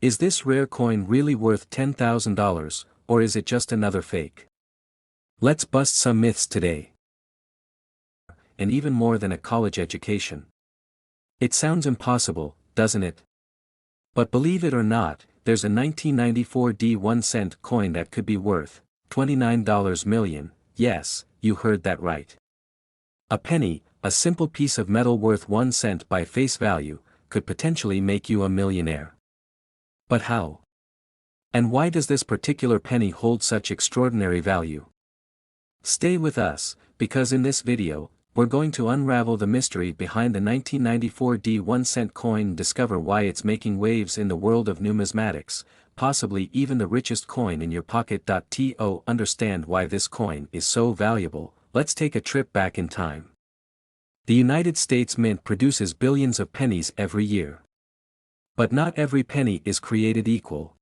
Is this rare coin really worth $10,000, or is it just another fake? Let's bust some myths today. And even more than a college education. It sounds impossible, doesn't it? But believe it or not, there's a 1994 1-cent coin that could be worth $29 million. Yes, you heard that right. A penny, a simple piece of metal worth 1 cent by face value, could potentially make you a millionaire. But how? And why does this particular penny hold such extraordinary value? Stay with us, because in this video, we're going to unravel the mystery behind the 1994 1-cent coin and discover why it's making waves in the world of numismatics, possibly even the richest coin in your pocket. To understand why this coin is so valuable, let's take a trip back in time. The United States Mint produces billions of pennies every year. But not every penny is created equal.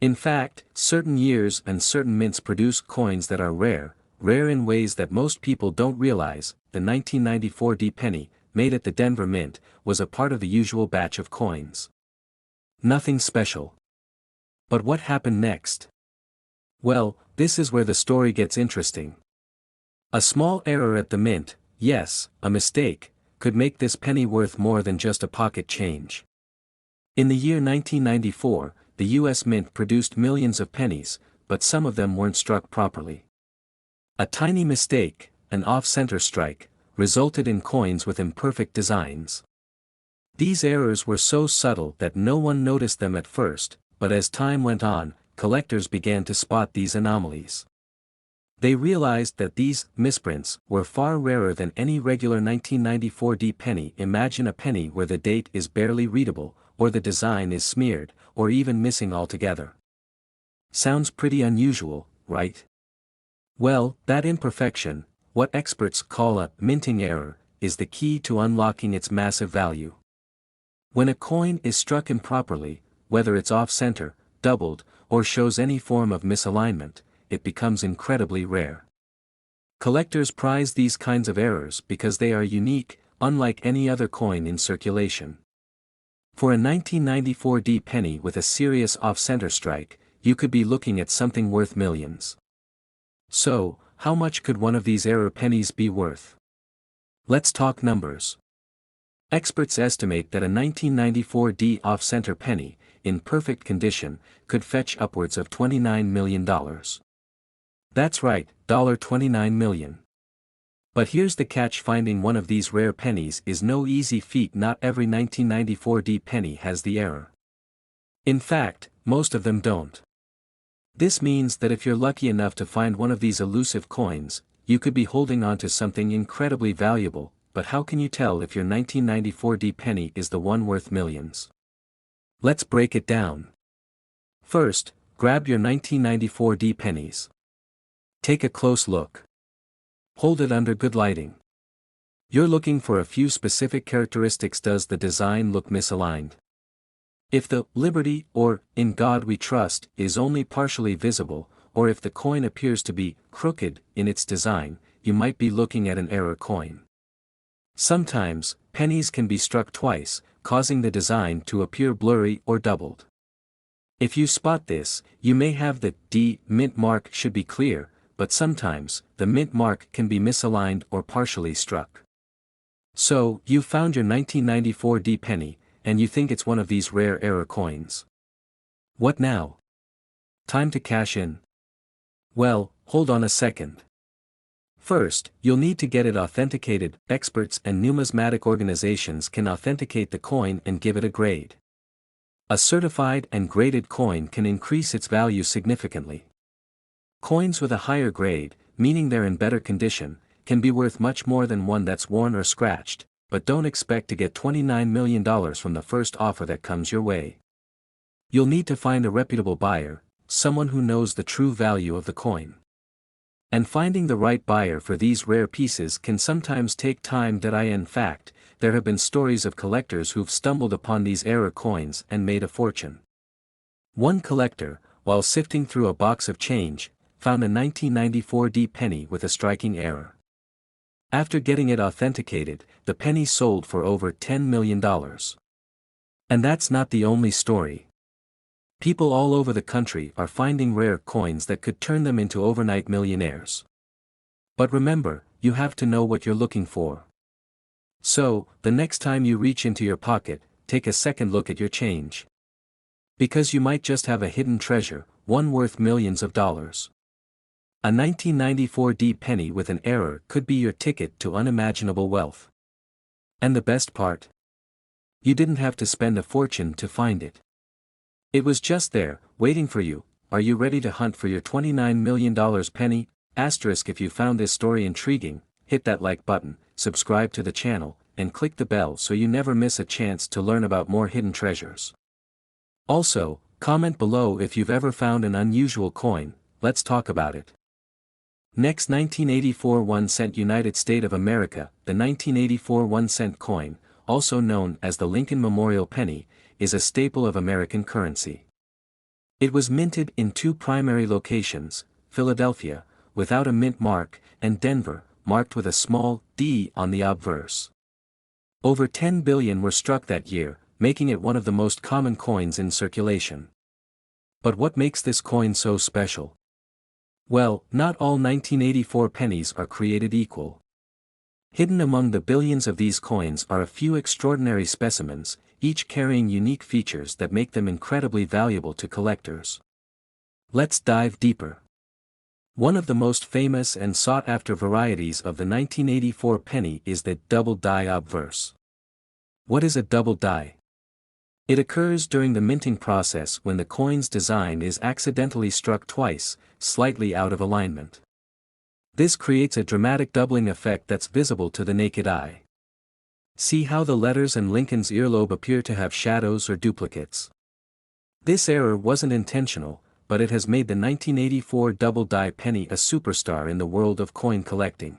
In fact, certain years and certain mints produce coins that are rare in ways that most people don't realize. The 1994 penny, made at the Denver Mint, was a part of the usual batch of coins. Nothing special. But what happened next? Well, this is where the story gets interesting. A small error at the mint, yes, a mistake, could make this penny worth more than just a pocket change. In the year 1994, the US Mint produced millions of pennies, but some of them weren't struck properly. A tiny mistake, an off-center strike, resulted in coins with imperfect designs. These errors were so subtle that no one noticed them at first, but as time went on, collectors began to spot these anomalies. They realized that these misprints were far rarer than any regular 1994 penny. Imagine a penny where the date is barely readable, or the design is smeared, or even missing altogether. Sounds pretty unusual, right? Well, that imperfection, what experts call a minting error, is the key to unlocking its massive value. When a coin is struck improperly, whether it's off-center, doubled, or shows any form of misalignment, it becomes incredibly rare. Collectors prize these kinds of errors because they are unique, unlike any other coin in circulation. For a 1994 penny with a serious off-center strike, you could be looking at something worth millions. So, how much could one of these error pennies be worth? Let's talk numbers. Experts estimate that a 1994 off-center penny, in perfect condition, could fetch upwards of $29 million. That's right, $29 million. But here's the catch: finding one of these rare pennies is no easy feat. Not every 1994 penny has the error. In fact, most of them don't. This means that if you're lucky enough to find one of these elusive coins, you could be holding on to something incredibly valuable. But how can you tell if your 1994 penny is the one worth millions? Let's break it down. First, grab your 1994 pennies. Take a close look. Hold it under good lighting. You're looking for a few specific characteristics. Does the design look misaligned? If the "Liberty" or "In God We Trust" is only partially visible, or if the coin appears to be crooked in its design, you might be looking at an error coin. Sometimes, pennies can be struck twice, causing the design to appear blurry or doubled. If you spot this, you may have the D mint mark should be clear, but sometimes, the mint mark can be misaligned or partially struck. So, you found your 1994 penny, and you think it's one of these rare error coins. What now? Time to cash in? Well, hold on a second. First, you'll need to get it authenticated. Experts and numismatic organizations can authenticate the coin and give it a grade. A certified and graded coin can increase its value significantly. Coins with a higher grade, meaning they're in better condition, can be worth much more than one that's worn or scratched. But don't expect to get $29 million from the first offer that comes your way. You'll need to find a reputable buyer, someone who knows the true value of the coin. And finding the right buyer for these rare pieces can sometimes take time. In fact, there have been stories of collectors who've stumbled upon these error coins and made a fortune. One collector, while sifting through a box of change, found a 1994 penny with a striking error. After getting it authenticated, the penny sold for over $10 million. And that's not the only story. People all over the country are finding rare coins that could turn them into overnight millionaires. But remember, you have to know what you're looking for. So, the next time you reach into your pocket, take a second look at your change. Because you might just have a hidden treasure, one worth millions of dollars. A 1994 D penny with an error could be your ticket to unimaginable wealth. And the best part? You didn't have to spend a fortune to find it. It was just there, waiting for you. Are you ready to hunt for your $29 million penny? Asterisk if you found this story intriguing, hit that like button, subscribe to the channel, and click the bell so you never miss a chance to learn about more hidden treasures. Also, comment below if you've ever found an unusual coin, let's talk about it. Next, 1984 1 cent United States of America. The 1984 1 cent coin, also known as the Lincoln Memorial Penny, is a staple of American currency. It was minted in two primary locations, Philadelphia, without a mint mark, and Denver, marked with a small d on the obverse. Over 10 billion were struck that year, making it one of the most common coins in circulation. But what makes this coin so special? Well, not all 1984 pennies are created equal. Hidden among the billions of these coins are a few extraordinary specimens, each carrying unique features that make them incredibly valuable to collectors. Let's dive deeper. One of the most famous and sought-after varieties of the 1984 penny is the double die obverse. What is a double die? It occurs during the minting process when the coin's design is accidentally struck twice, slightly out of alignment. This creates a dramatic doubling effect that's visible to the naked eye. See how the letters and Lincoln's earlobe appear to have shadows or duplicates. This error wasn't intentional, but it has made the 1984 double die penny a superstar in the world of coin collecting.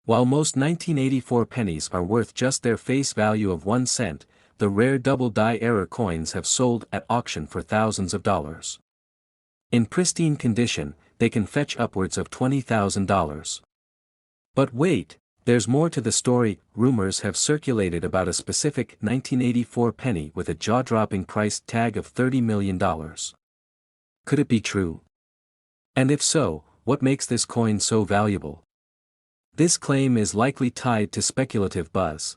While most 1984 pennies are worth just their face value of 1 cent, the rare double die error coins have sold at auction for thousands of dollars. In pristine condition, they can fetch upwards of $20,000. But wait, there's more to the story. Rumors have circulated about a specific 1984 penny with a jaw-dropping price tag of $30 million. Could it be true? And if so, what makes this coin so valuable? This claim is likely tied to speculative buzz.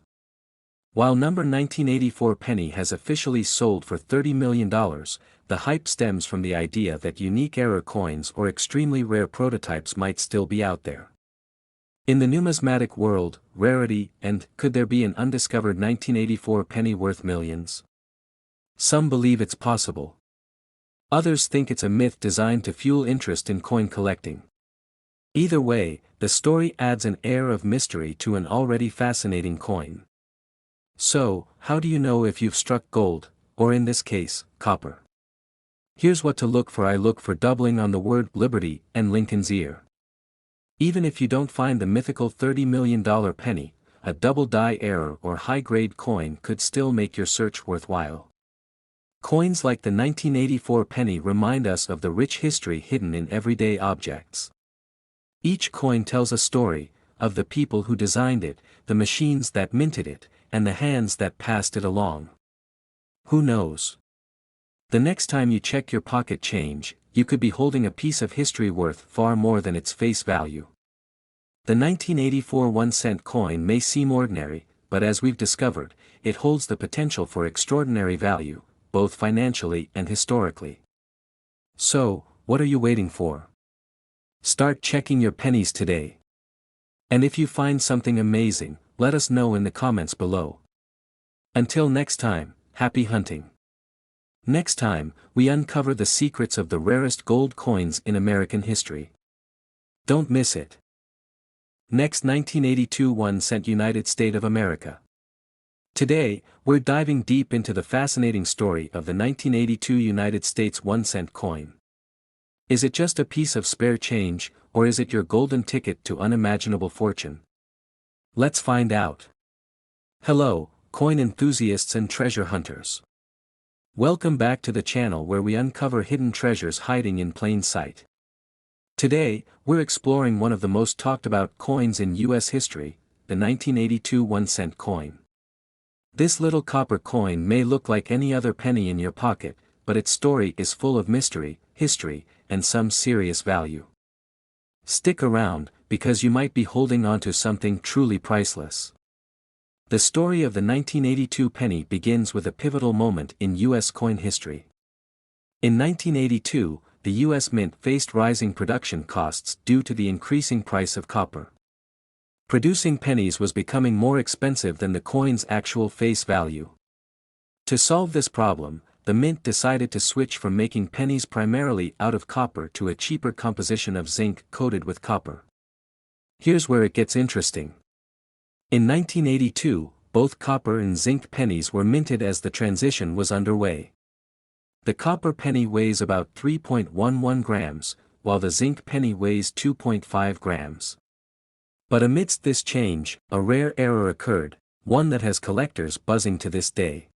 While number 1984 penny has officially sold for $30 million, the hype stems from the idea that unique error coins or extremely rare prototypes might still be out there. In the numismatic world, rarity and could there be an undiscovered 1984 penny worth millions? Some believe it's possible. Others think it's a myth designed to fuel interest in coin collecting. Either way, the story adds an air of mystery to an already fascinating coin. So, how do you know if you've struck gold, or in this case, copper? Here's what to look for. I look for doubling on the word liberty and Lincoln's ear. Even if you don't find the mythical $30 million penny, a double die error or high-grade coin could still make your search worthwhile. Coins like the 1984 penny remind us of the rich history hidden in everyday objects. Each coin tells a story, of the people who designed it, the machines that minted it, and the hands that passed it along. Who knows? The next time you check your pocket change, you could be holding a piece of history worth far more than its face value. The 1984 1 cent coin may seem ordinary, but as we've discovered, it holds the potential for extraordinary value, both financially and historically. So, what are you waiting for? Start checking your pennies today. And if you find something amazing, let us know in the comments below. Until next time, happy hunting. Next time, we uncover the secrets of the rarest gold coins in American history. Don't miss it. Next, 1982 1 cent United States of America. Today, we're diving deep into the fascinating story of the 1982 United States 1 cent coin. Is it just a piece of spare change, or is it your golden ticket to unimaginable fortune? Let's find out. Hello, coin enthusiasts and treasure hunters. Welcome back to the channel where we uncover hidden treasures hiding in plain sight. Today, we're exploring one of the most talked about coins in US history, the 1982 1 cent coin. This little copper coin may look like any other penny in your pocket, but its story is full of mystery, history, and some serious value. Stick around, because you might be holding on to something truly priceless. The story of the 1982 penny begins with a pivotal moment in U.S. coin history. In 1982, the U.S. Mint faced rising production costs due to the increasing price of copper. Producing pennies was becoming more expensive than the coin's actual face value. To solve this problem, the Mint decided to switch from making pennies primarily out of copper to a cheaper composition of zinc coated with copper. Here's where it gets interesting. In 1982, both copper and zinc pennies were minted as the transition was underway. The copper penny weighs about 3.11 grams, while the zinc penny weighs 2.5 grams. But amidst this change, a rare error occurred, one that has collectors buzzing to this day.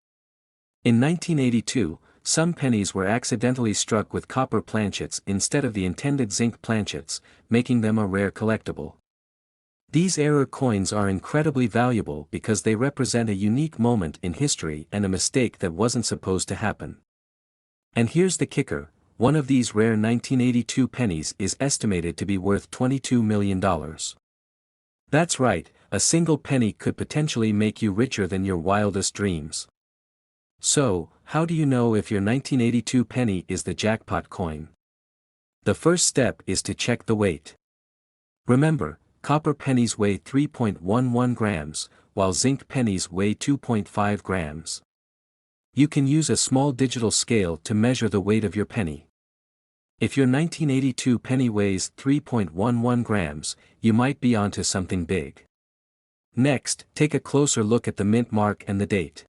In 1982, some pennies were accidentally struck with copper planchets instead of the intended zinc planchets, making them a rare collectible. These error coins are incredibly valuable because they represent a unique moment in history and a mistake that wasn't supposed to happen. And here's the kicker, one of these rare 1982 pennies is estimated to be worth $22 million. That's right, a single penny could potentially make you richer than your wildest dreams. So, how do you know if your 1982 penny is the jackpot coin? The first step is to check the weight. Remember, copper pennies weigh 3.11 grams, while zinc pennies weigh 2.5 grams. You can use a small digital scale to measure the weight of your penny. If your 1982 penny weighs 3.11 grams, you might be onto something big. Next, take a closer look at the mint mark and the date.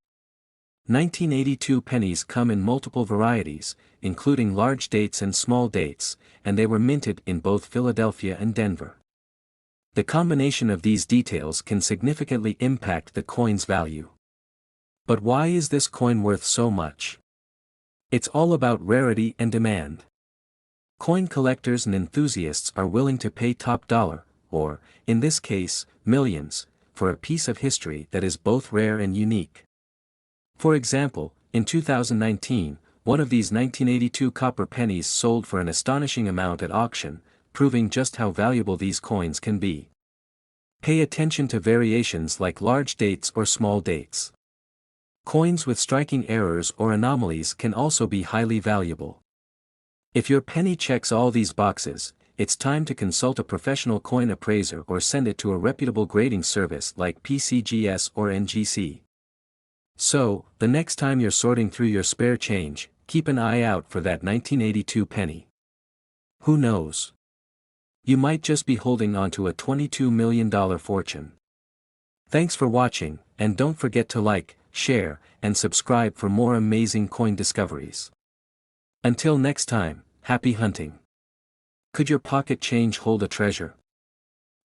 1982 pennies come in multiple varieties, including large dates and small dates, and they were minted in both Philadelphia and Denver. The combination of these details can significantly impact the coin's value. But why is this coin worth so much? It's all about rarity and demand. Coin collectors and enthusiasts are willing to pay top dollar, or, in this case, millions, for a piece of history that is both rare and unique. For example, in 2019, one of these 1982 copper pennies sold for an astonishing amount at auction, proving just how valuable these coins can be. Pay attention to variations like large dates or small dates. Coins with striking errors or anomalies can also be highly valuable. If your penny checks all these boxes, it's time to consult a professional coin appraiser or send it to a reputable grading service like PCGS or NGC. So, the next time you're sorting through your spare change, keep an eye out for that 1982 penny. Who knows? You might just be holding on to a $22 million fortune. Thanks for watching, and don't forget to like, share, and subscribe for more amazing coin discoveries. Until next time, happy hunting. Could your pocket change hold a treasure?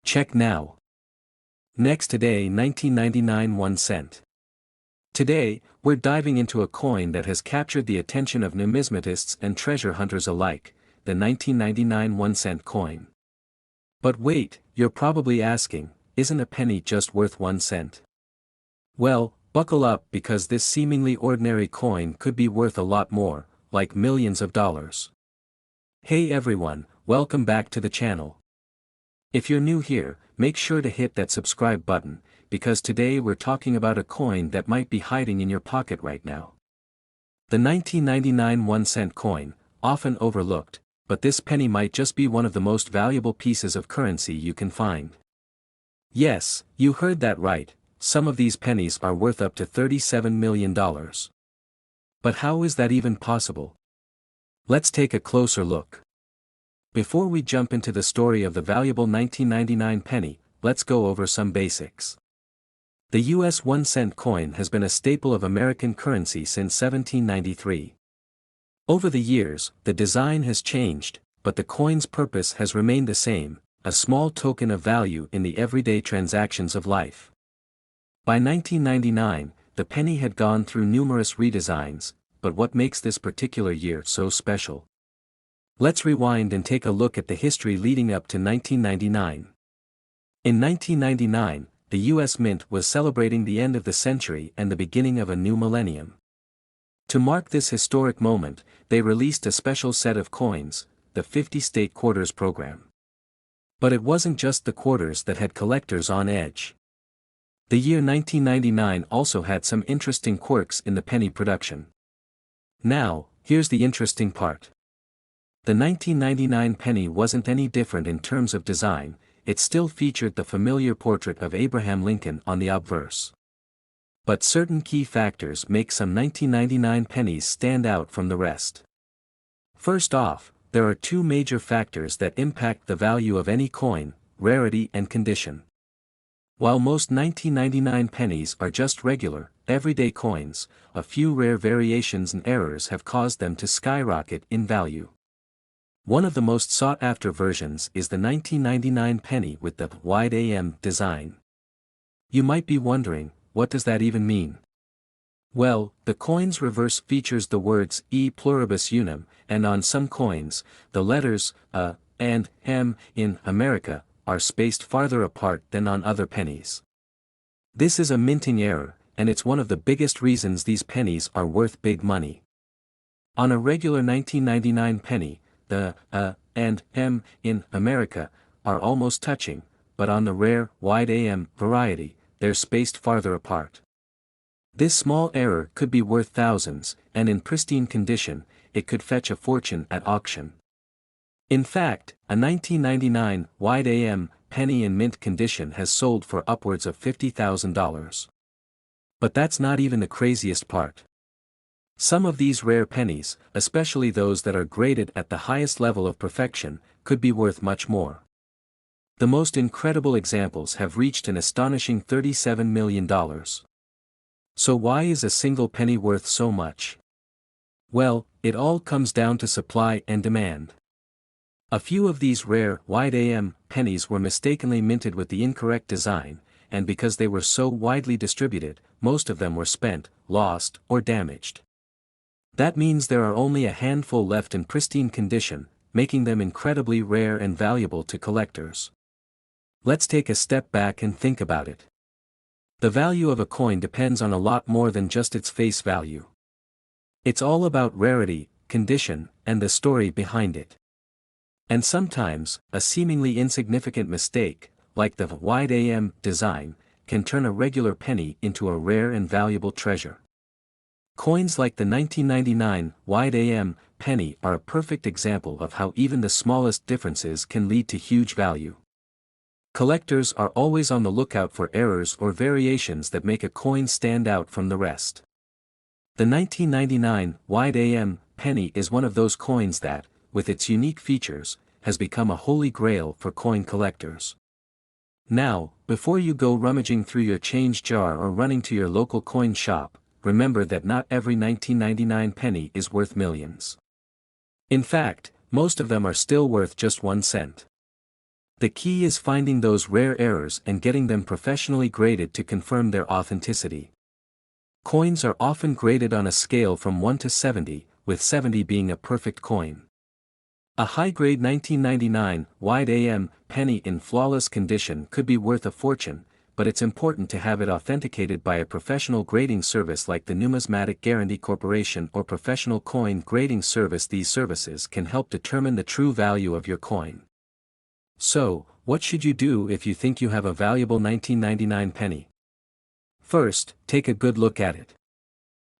Check now. Next today 1999 1 cent. Today, we're diving into a coin that has captured the attention of numismatists and treasure hunters alike, the 1999 1 cent coin. But wait, you're probably asking, isn't a penny just worth 1 cent? Well, buckle up because this seemingly ordinary coin could be worth a lot more, like millions of dollars. Hey everyone, welcome back to the channel. If you're new here, make sure to hit that subscribe button, because today we're talking about a coin that might be hiding in your pocket right now. The 1999 1 cent coin, often overlooked, but this penny might just be one of the most valuable pieces of currency you can find. Yes, you heard that right, some of these pennies are worth up to $37 million. But how is that even possible? Let's take a closer look. Before we jump into the story of the valuable 1999 penny, let's go over some basics. The US 1 cent coin has been a staple of American currency since 1793. Over the years, the design has changed, but the coin's purpose has remained the same, a small token of value in the everyday transactions of life. By 1999, the penny had gone through numerous redesigns, but what makes this particular year so special? Let's rewind and take a look at the history leading up to 1999. In 1999, the US Mint was celebrating the end of the century and the beginning of a new millennium. To mark this historic moment, they released a special set of coins, the 50-state quarters program. But it wasn't just the quarters that had collectors on edge. The year 1999 also had some interesting quirks in the penny production. Now, here's the interesting part. The 1999 penny wasn't any different in terms of design, it still featured the familiar portrait of Abraham Lincoln on the obverse. But certain key factors make some 1999 pennies stand out from the rest. First off, there are two major factors that impact the value of any coin: rarity and condition. While most 1999 pennies are just regular, everyday coins, a few rare variations and errors have caused them to skyrocket in value. One of the most sought-after versions is the 1999 penny with the wide AM design. You might be wondering, what does that even mean? Well, the coin's reverse features the words E pluribus unum, and on some coins, the letters A and M in America are spaced farther apart than on other pennies. This is a minting error, and it's one of the biggest reasons these pennies are worth big money. On a regular 1999 penny, the A and M in America are almost touching, but on the rare, wide AM variety, they're spaced farther apart. This small error could be worth thousands, and in pristine condition, it could fetch a fortune at auction. In fact, a 1999 wide AM penny in mint condition has sold for upwards of $50,000. But that's not even the craziest part. Some of these rare pennies, especially those that are graded at the highest level of perfection, could be worth much more. The most incredible examples have reached an astonishing $37 million. So why is a single penny worth so much? Well, it all comes down to supply and demand. A few of these rare, wide AM pennies were mistakenly minted with the incorrect design, and because they were so widely distributed, most of them were spent, lost, or damaged. That means there are only a handful left in pristine condition, making them incredibly rare and valuable to collectors. Let's take a step back and think about it. The value of a coin depends on a lot more than just its face value. It's all about rarity, condition, and the story behind it. And sometimes, a seemingly insignificant mistake, like the wide AM design, can turn a regular penny into a rare and valuable treasure. Coins like the 1999 wide AM penny are a perfect example of how even the smallest differences can lead to huge value. Collectors are always on the lookout for errors or variations that make a coin stand out from the rest. The 1999 wide AM penny is one of those coins that, with its unique features, has become a holy grail for coin collectors. Now, before you go rummaging through your change jar or running to your local coin shop, remember that not every 1999 penny is worth millions. In fact, most of them are still worth just 1 cent. The key is finding those rare errors and getting them professionally graded to confirm their authenticity. Coins are often graded on a scale from 1 to 70, with 70 being a perfect coin. A high-grade 1999 wide AM penny in flawless condition could be worth a fortune, but it's important to have it authenticated by a professional grading service like the Numismatic Guarantee Corporation or Professional Coin Grading Service. These services can help determine the true value of your coin. So, what should you do if you think you have a valuable 1999 penny? First, take a good look at it.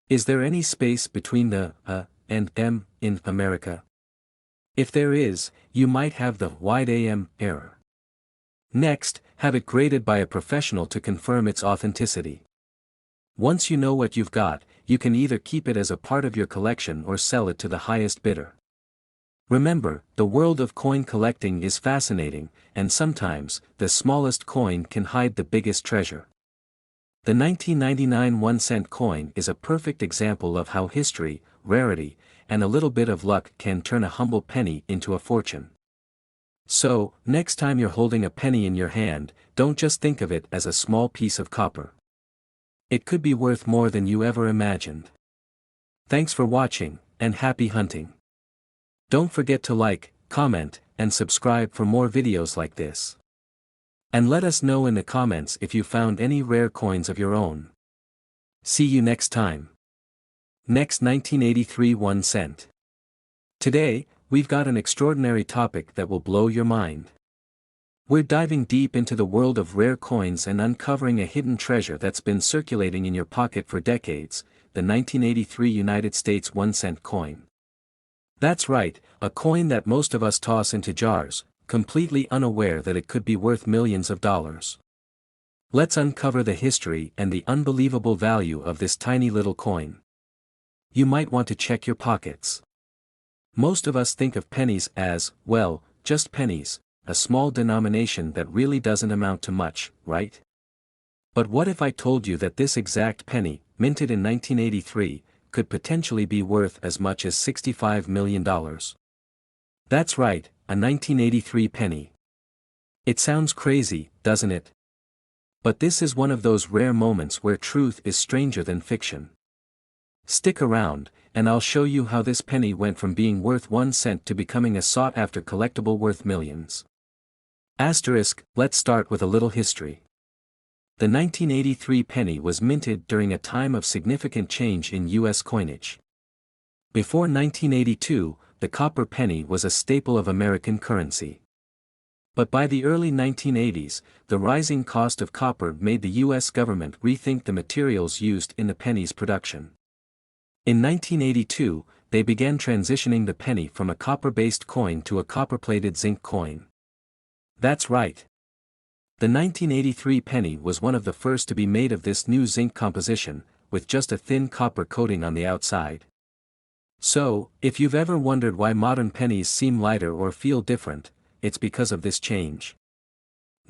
Is there any space between the A and M in America? If there is, you might have the wide AM error. Next, have it graded by a professional to confirm its authenticity. Once you know what you've got, you can either keep it as a part of your collection or sell it to the highest bidder. Remember, the world of coin collecting is fascinating, and sometimes, the smallest coin can hide the biggest treasure. The 1999 1-cent coin is a perfect example of how history, rarity, and a little bit of luck can turn a humble penny into a fortune. So, next time you're holding a penny in your hand, don't just think of it as a small piece of copper. It could be worth more than you ever imagined. Thanks for watching, and happy hunting. Don't forget to like, comment, and subscribe for more videos like this. And let us know in the comments if you found any rare coins of your own. See you next time. Next 1983 1 cent. Today, we've got an extraordinary topic that will blow your mind. We're diving deep into the world of rare coins and uncovering a hidden treasure that's been circulating in your pocket for decades, the 1983 United States 1 cent coin. That's right, a coin that most of us toss into jars, completely unaware that it could be worth millions of dollars. Let's uncover the history and the unbelievable value of this tiny little coin. You might want to check your pockets. Most of us think of pennies as, well, just pennies, a small denomination that really doesn't amount to much, right? But what if I told you that this exact penny, minted in 1983, could potentially be worth as much as $65 million? That's right, a 1983 penny. It sounds crazy, doesn't it? But this is one of those rare moments where truth is stranger than fiction. Stick around, and I'll show you how this penny went from being worth 1 cent to becoming a sought-after collectible worth millions. Asterisk, let's start with a little history. The 1983 penny was minted during a time of significant change in U.S. coinage. Before 1982, the copper penny was a staple of American currency. But by the early 1980s, the rising cost of copper made the U.S. government rethink the materials used in the penny's production. In 1982, they began transitioning the penny from a copper-based coin to a copper-plated zinc coin. That's right. The 1983 penny was one of the first to be made of this new zinc composition, with just a thin copper coating on the outside. So, if you've ever wondered why modern pennies seem lighter or feel different, it's because of this change.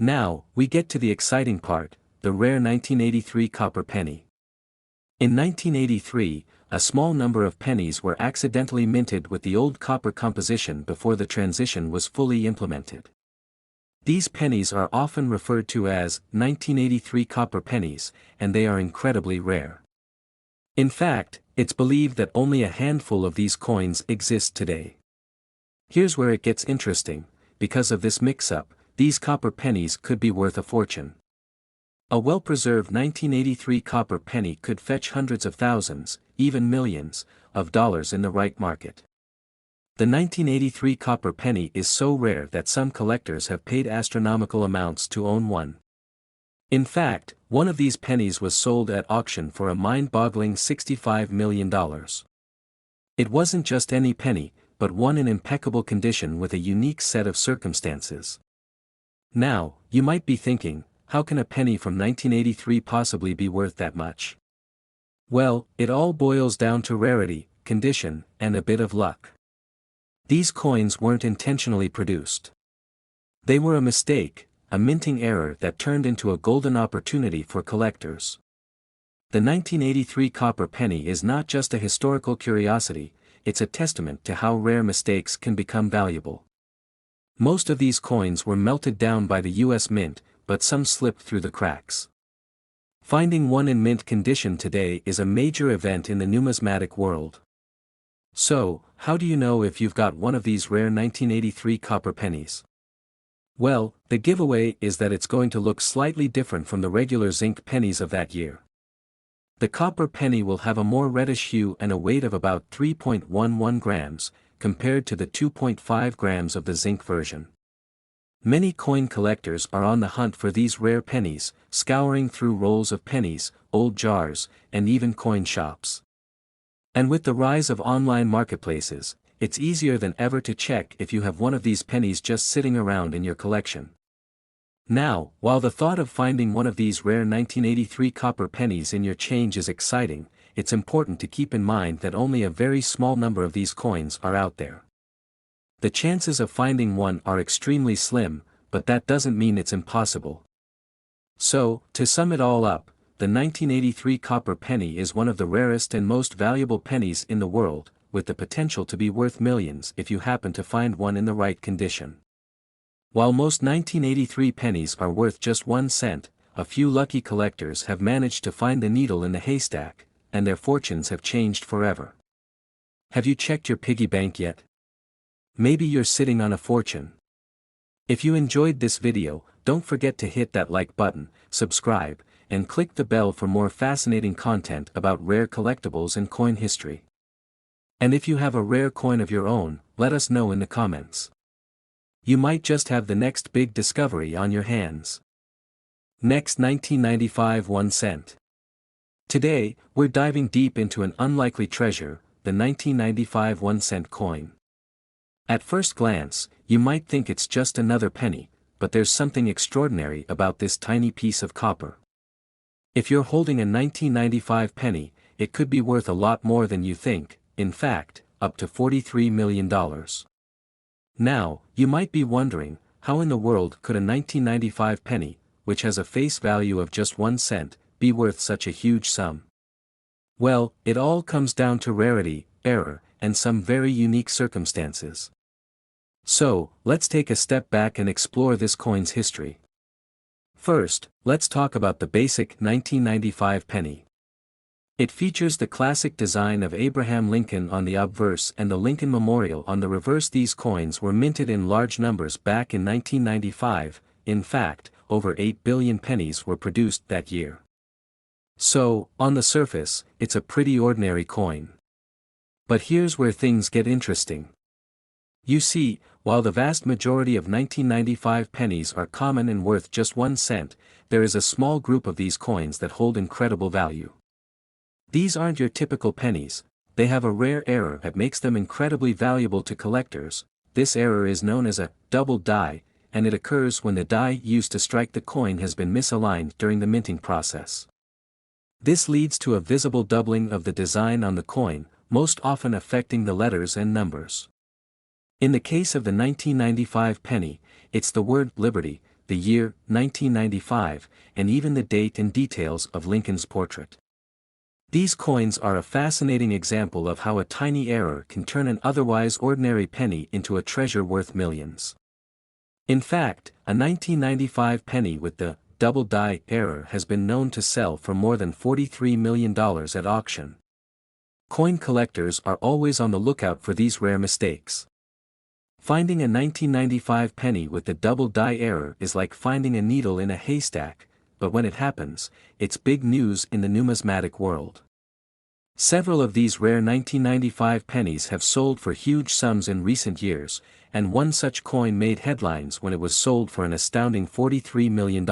Now, we get to the exciting part, the rare 1983 copper penny. In 1983, a small number of pennies were accidentally minted with the old copper composition before the transition was fully implemented. These pennies are often referred to as 1983 copper pennies, and they are incredibly rare. In fact, it's believed that only a handful of these coins exist today. Here's where it gets interesting. Because of this mix-up, these copper pennies could be worth a fortune. A well-preserved 1983 copper penny could fetch hundreds of thousands, even millions, of dollars in the right market. The 1983 copper penny is so rare that some collectors have paid astronomical amounts to own one. In fact, one of these pennies was sold at auction for a mind-boggling $65 million. It wasn't just any penny, but one in impeccable condition with a unique set of circumstances. Now, you might be thinking, how can a penny from 1983 possibly be worth that much? Well, it all boils down to rarity, condition, and a bit of luck. These coins weren't intentionally produced. They were a mistake, a minting error that turned into a golden opportunity for collectors. The 1983 copper penny is not just a historical curiosity, it's a testament to how rare mistakes can become valuable. Most of these coins were melted down by the U.S. Mint, but some slipped through the cracks. Finding one in mint condition today is a major event in the numismatic world. So, how do you know if you've got one of these rare 1983 copper pennies? Well, the giveaway is that it's going to look slightly different from the regular zinc pennies of that year. The copper penny will have a more reddish hue and a weight of about 3.11 grams, compared to the 2.5 grams of the zinc version. Many coin collectors are on the hunt for these rare pennies, scouring through rolls of pennies, old jars, and even coin shops. And with the rise of online marketplaces, it's easier than ever to check if you have one of these pennies just sitting around in your collection. Now, while the thought of finding one of these rare 1983 copper pennies in your change is exciting, it's important to keep in mind that only a very small number of these coins are out there. The chances of finding one are extremely slim, but that doesn't mean it's impossible. So, to sum it all up, the 1983 copper penny is one of the rarest and most valuable pennies in the world, with the potential to be worth millions if you happen to find one in the right condition. While most 1983 pennies are worth just 1 cent, a few lucky collectors have managed to find the needle in the haystack, and their fortunes have changed forever. Have you checked your piggy bank yet? Maybe you're sitting on a fortune. If you enjoyed this video, don't forget to hit that like button, subscribe, and click the bell for more fascinating content about rare collectibles and coin history. And if you have a rare coin of your own, let us know in the comments. You might just have the next big discovery on your hands. Next, 1995 1 cent. Today, we're diving deep into an unlikely treasure, the 1995 1 cent coin. At first glance, you might think it's just another penny, but there's something extraordinary about this tiny piece of copper. If you're holding a 1995 penny, it could be worth a lot more than you think, in fact, up to $43 million. Now, you might be wondering, how in the world could a 1995 penny, which has a face value of just 1 cent, be worth such a huge sum? Well, it all comes down to rarity, error, and some very unique circumstances. So, let's take a step back and explore this coin's history. First, let's talk about the basic 1995 penny. It features the classic design of Abraham Lincoln on the obverse and the Lincoln Memorial on the reverse. These coins were minted in large numbers back in 1995, in fact, over 8 billion pennies were produced that year. So, on the surface, it's a pretty ordinary coin. But here's where things get interesting. You see, while the vast majority of 1995 pennies are common and worth just 1 cent, there is a small group of these coins that hold incredible value. These aren't your typical pennies, they have a rare error that makes them incredibly valuable to collectors. This error is known as a double die, and it occurs when the die used to strike the coin has been misaligned during the minting process. This leads to a visible doubling of the design on the coin, most often affecting the letters and numbers. In the case of the 1995 penny, it's the word Liberty, the year 1995, and even the date and details of Lincoln's portrait. These coins are a fascinating example of how a tiny error can turn an otherwise ordinary penny into a treasure worth millions. In fact, a 1995 penny with the double die error has been known to sell for more than $43 million at auction. Coin collectors are always on the lookout for these rare mistakes. Finding a 1995 penny with the double die error is like finding a needle in a haystack, but when it happens, it's big news in the numismatic world. Several of these rare 1995 pennies have sold for huge sums in recent years, and one such coin made headlines when it was sold for an astounding $43 million.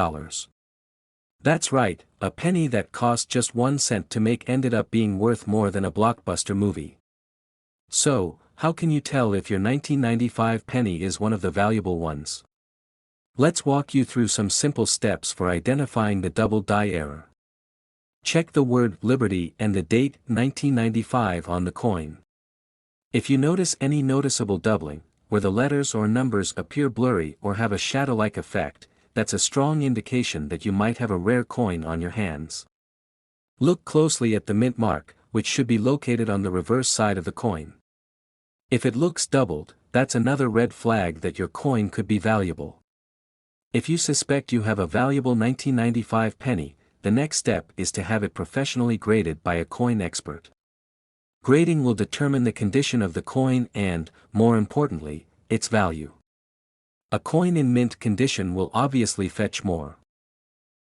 That's right, a penny that cost just 1 cent to make ended up being worth more than a blockbuster movie. So, how can you tell if your 1995 penny is one of the valuable ones? Let's walk you through some simple steps for identifying the double die error. Check the word Liberty and the date 1995 on the coin. If you notice any noticeable doubling, where the letters or numbers appear blurry or have a shadow-like effect, that's a strong indication that you might have a rare coin on your hands. Look closely at the mint mark, which should be located on the reverse side of the coin. If it looks doubled, that's another red flag that your coin could be valuable. If you suspect you have a valuable 1995 penny, the next step is to have it professionally graded by a coin expert. Grading will determine the condition of the coin and, more importantly, its value. A coin in mint condition will obviously fetch more.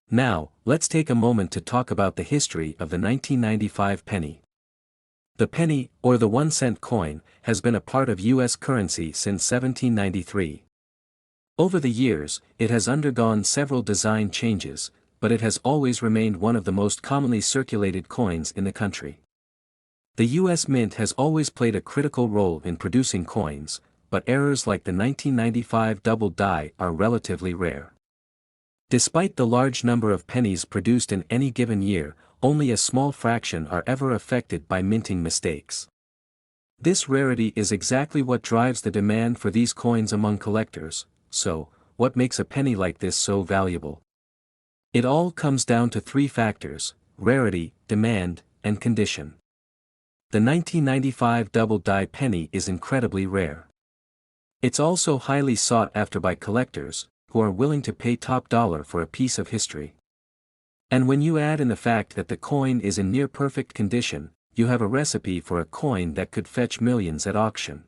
Now, let's take a moment to talk about the history of the 1995 penny. The penny, or the 1 cent coin, has been a part of U.S. currency since 1793. Over the years, it has undergone several design changes, but it has always remained one of the most commonly circulated coins in the country. The U.S. Mint has always played a critical role in producing coins, but errors like the 1995 double die are relatively rare. Despite the large number of pennies produced in any given year, only a small fraction are ever affected by minting mistakes. This rarity is exactly what drives the demand for these coins among collectors. So, what makes a penny like this so valuable? It all comes down to 3 factors: rarity, demand, and condition. The 1995 double die penny is incredibly rare. It's also highly sought after by collectors, who are willing to pay top dollar for a piece of history. And when you add in the fact that the coin is in near perfect condition, you have a recipe for a coin that could fetch millions at auction.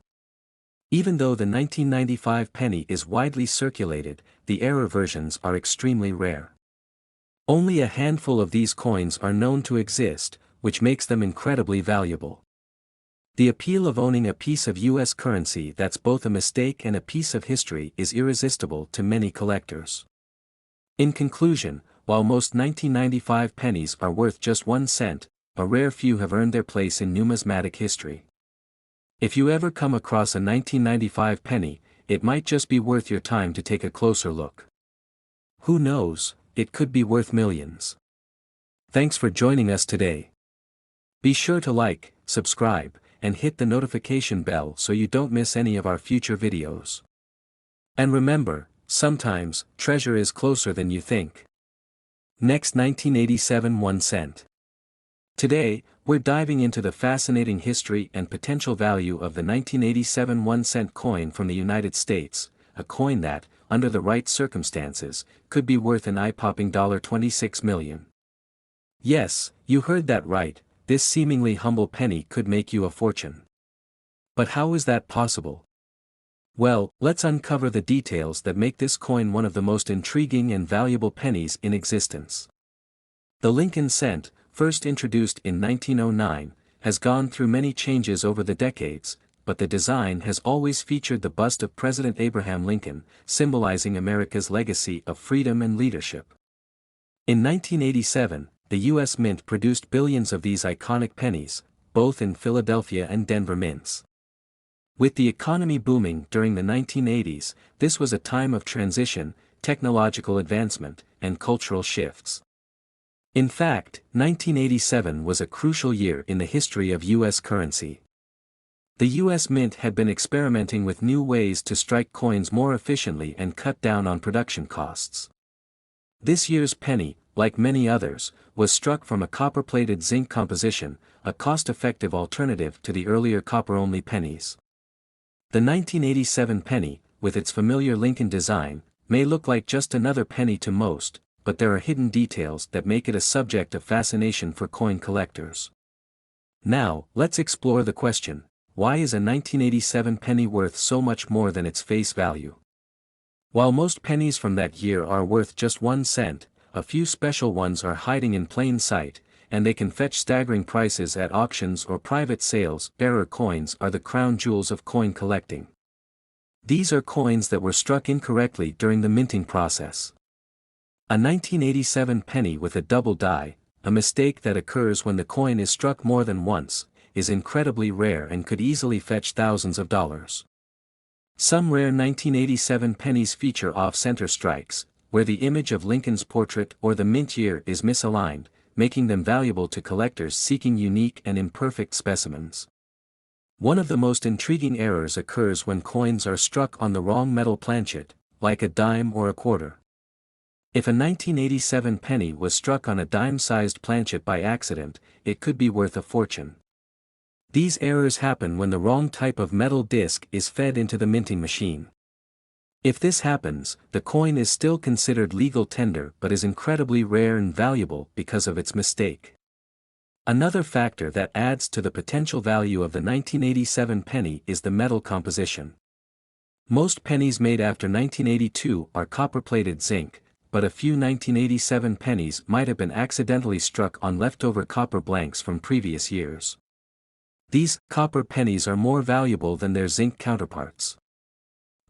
Even though the 1995 penny is widely circulated, the error versions are extremely rare. Only a handful of these coins are known to exist, which makes them incredibly valuable. The appeal of owning a piece of US currency that's both a mistake and a piece of history is irresistible to many collectors. In conclusion, while most 1995 pennies are worth just 1 cent, a rare few have earned their place in numismatic history. If you ever come across a 1995 penny, it might just be worth your time to take a closer look. Who knows, it could be worth millions. Thanks for joining us today. Be sure to like, subscribe, and hit the notification bell so you don't miss any of our future videos. And remember, sometimes, treasure is closer than you think. Next, 1987 1 cent. Today, we're diving into the fascinating history and potential value of the 1987 1 cent coin from the United States, a coin that, under the right circumstances, could be worth an eye-popping $26 million. Yes, you heard that right, this seemingly humble penny could make you a fortune. But how is that possible? Well, let's uncover the details that make this coin one of the most intriguing and valuable pennies in existence. The Lincoln cent, first introduced in 1909, has gone through many changes over the decades, but the design has always featured the bust of President Abraham Lincoln, symbolizing America's legacy of freedom and leadership. In 1987, the U.S. Mint produced billions of these iconic pennies, both in Philadelphia and Denver mints. With the economy booming during the 1980s, this was a time of transition, technological advancement, and cultural shifts. In fact, 1987 was a crucial year in the history of U.S. currency. The U.S. Mint had been experimenting with new ways to strike coins more efficiently and cut down on production costs. This year's penny, like many others, was struck from a copper-plated zinc composition, a cost-effective alternative to the earlier copper-only pennies. The 1987 penny, with its familiar Lincoln design, may look like just another penny to most, but there are hidden details that make it a subject of fascination for coin collectors. Now, let's explore the question, why is a 1987 penny worth so much more than its face value? While most pennies from that year are worth just 1 cent, a few special ones are hiding in plain sight, and they can fetch staggering prices at auctions or private sales. Bearer coins are the crown jewels of coin collecting. These are coins that were struck incorrectly during the minting process. A 1987 penny with a double die, a mistake that occurs when the coin is struck more than once, is incredibly rare and could easily fetch thousands of dollars. Some rare 1987 pennies feature off-center strikes, where the image of Lincoln's portrait or the mint year is misaligned, making them valuable to collectors seeking unique and imperfect specimens. One of the most intriguing errors occurs when coins are struck on the wrong metal planchet, like a dime or a quarter. If a 1987 penny was struck on a dime-sized planchet by accident, it could be worth a fortune. These errors happen when the wrong type of metal disc is fed into the minting machine. If this happens, the coin is still considered legal tender but is incredibly rare and valuable because of its mistake. Another factor that adds to the potential value of the 1987 penny is the metal composition. Most pennies made after 1982 are copper-plated zinc, but a few 1987 pennies might have been accidentally struck on leftover copper blanks from previous years. These copper pennies are more valuable than their zinc counterparts.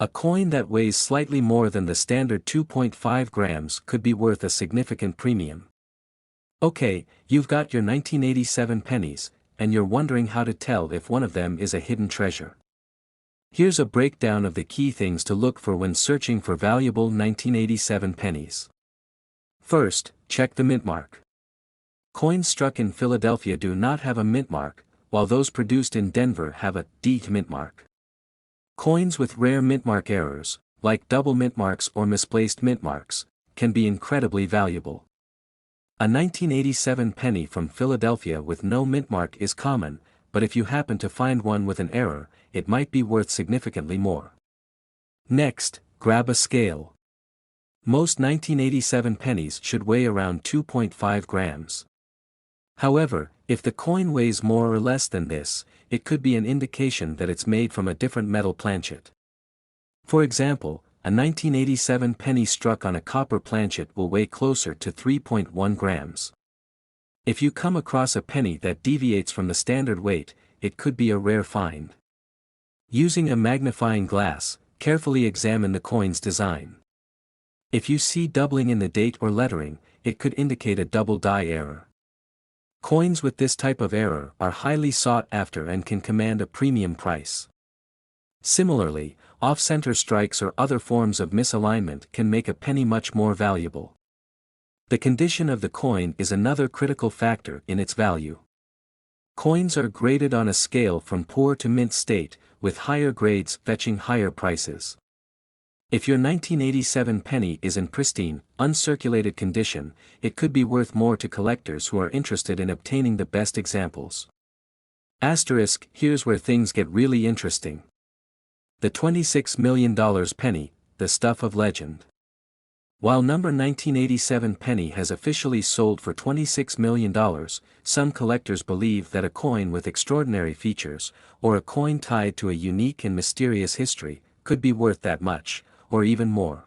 A coin that weighs slightly more than the standard 2.5 grams could be worth a significant premium. Okay, you've got your 1987 pennies, and you're wondering how to tell if one of them is a hidden treasure. Here's a breakdown of the key things to look for when searching for valuable 1987 pennies. First, check the mint mark. Coins struck in Philadelphia do not have a mint mark, while those produced in Denver have a D mint mark. Coins with rare mint mark errors, like double mint marks or misplaced mint marks, can be incredibly valuable. A 1987 penny from Philadelphia with no mint mark is common, but if you happen to find one with an error, it might be worth significantly more. Next, grab a scale. Most 1987 pennies should weigh around 2.5 grams. However, if the coin weighs more or less than this, it could be an indication that it's made from a different metal planchet. For example, a 1987 penny struck on a copper planchet will weigh closer to 3.1 grams. If you come across a penny that deviates from the standard weight, it could be a rare find. Using a magnifying glass, carefully examine the coin's design. If you see doubling in the date or lettering, it could indicate a double die error. Coins with this type of error are highly sought after and can command a premium price. Similarly, off-center strikes or other forms of misalignment can make a penny much more valuable. The condition of the coin is another critical factor in its value. Coins are graded on a scale from poor to mint state, with higher grades fetching higher prices. If your 1987 penny is in pristine, uncirculated condition, it could be worth more to collectors who are interested in obtaining the best examples. Asterisk, here's where things get really interesting. The $26 million penny, the stuff of legend. While number 1987 penny has officially sold for $26 million, some collectors believe that a coin with extraordinary features, or a coin tied to a unique and mysterious history, could be worth that much, or even more.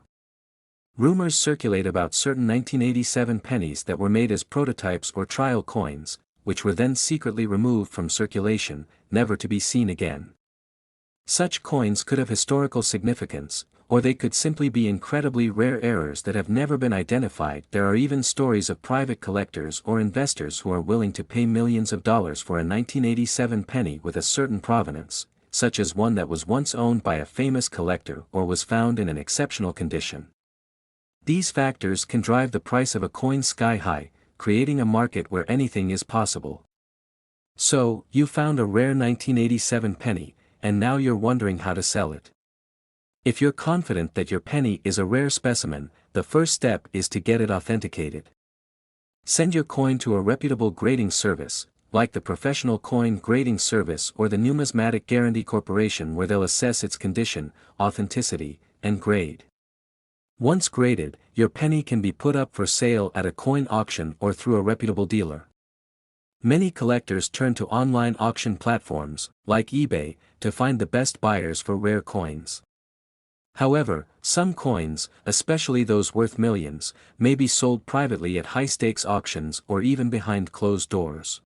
Rumors circulate about certain 1987 pennies that were made as prototypes or trial coins, which were then secretly removed from circulation, never to be seen again. Such coins could have historical significance, or they could simply be incredibly rare errors that have never been identified. There are even stories of private collectors or investors who are willing to pay millions of dollars for a 1987 penny with a certain provenance, such as one that was once owned by a famous collector or was found in an exceptional condition. These factors can drive the price of a coin sky high, creating a market where anything is possible. So, you found a rare 1987 penny, and now you're wondering how to sell it. If you're confident that your penny is a rare specimen, the first step is to get it authenticated. Send your coin to a reputable grading service, like the Professional Coin Grading Service or the Numismatic Guarantee Corporation, where they'll assess its condition, authenticity, and grade. Once graded, your penny can be put up for sale at a coin auction or through a reputable dealer. Many collectors turn to online auction platforms, like eBay, to find the best buyers for rare coins. However, some coins, especially those worth millions, may be sold privately at high-stakes auctions or even behind closed doors.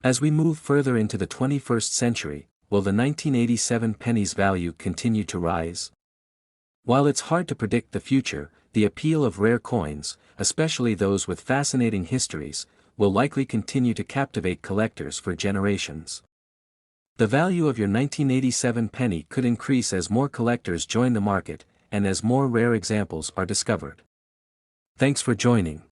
As we move further into the 21st century, will the 1987 penny's value continue to rise? While it's hard to predict the future, the appeal of rare coins, especially those with fascinating histories, will likely continue to captivate collectors for generations. The value of your 1987 penny could increase as more collectors join the market, and as more rare examples are discovered. Thanks for joining.